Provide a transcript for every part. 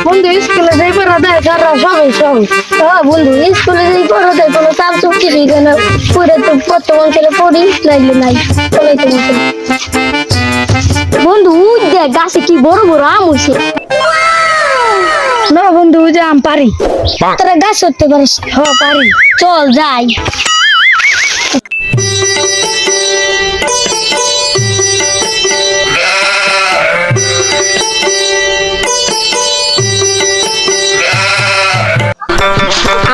বন্ধু স্কুলে যাই পড়া দেয় তারা সবাই সবাই বন্ধু স্কুলে যাই পড়া দেয় কোনো চাপ চুপ কিছুই দেয় না পড়ে তো বর্তমান ছেলে পড়ি নাইলে নাই চলে তো বন্ধু উঠ দেখ গাছে কি বড় বড় আম হয়েছে না বন্ধু যে আম পারি তোরা গাছ ধরতে পারিস হ্যাঁ পারি চল যাই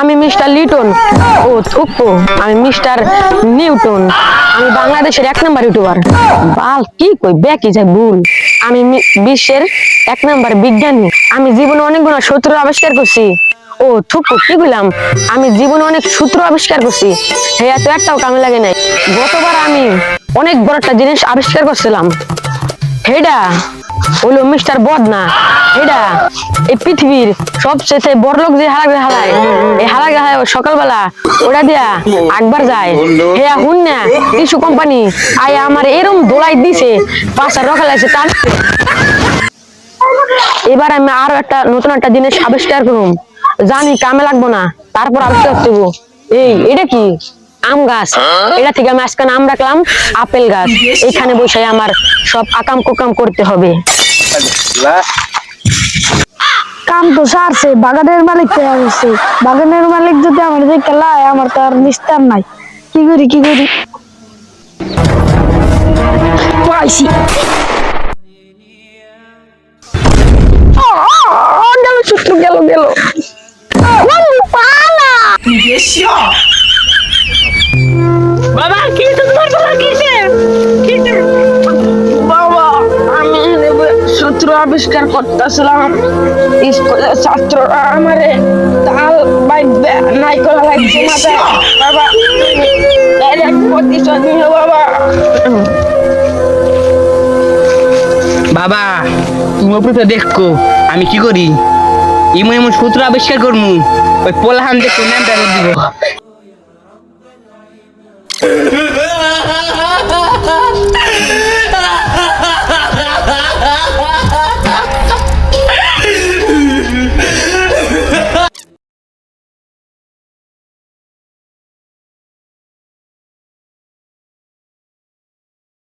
আমি মিস্টার লিটন ও থুপ্পো আমি মিস্টার নিউটন আমি বাংলাদেশের 1 নম্বর ইউটিউবার বাল কি কই ব্যাকি যায় ভুল আমি বিশ্বের 1 নম্বর বিজ্ঞানী আমি জীবনে অনেকগুলো সূত্র আবিষ্কার করছি ও থুপ্পো কি বললাম আমি জীবনে অনেক সূত্র আবিষ্কার করছি হে এত একটাও কামে লাগে নাই গতবার আমি অনেক বড় একটা জিনিস আবিষ্কার করছিলাম হেডা হলো মিস্টার বদনা এটা এই পৃথিবীর সবচেয়ে বড় লোক যে হালায় এই হালায় সকালবেলা ওটা দিয়া একবার যায় হে হুন না টিস্যু কোম্পানি আয় আমার এরম দোলাই দিছে পাঁচটা রকালাইছে তার এবার আমি আরো একটা নতুন একটা জিনিস আবিষ্কার করুম জানি কামে লাগবো না তারপর আবিষ্কার করবো এটা কি আম গাছ এটা থেকে আমি আজকে নাম রাখলাম আপেল গাছ এখানে বসে আমার সব আকাম কুকাম করতে হবে কাম তো সারছে বাগানের মালিক পেয়ে গেছে বাগানের মালিক যদি আমার যে খেলায় আমার তো আর নিস্তার নাই কি করি পাইছি গেল সূত্র গেল বাবা কি তোমার বাবা কিসের বাবা আমি সূত্র আবিষ্কার করতেছিলাম স্কুলের ছাত্ররা আমারে তাল বাইবে নাই করা লাগছে মাথায় বাবা ডাইরেক্ট প্রতিশোধ নিল বাবা বাবা তুমি উপরে দেখো আমি কি করি এমন সূত্র আবিষ্কার করমু ওই পোলাহান দেখো নামটা দিব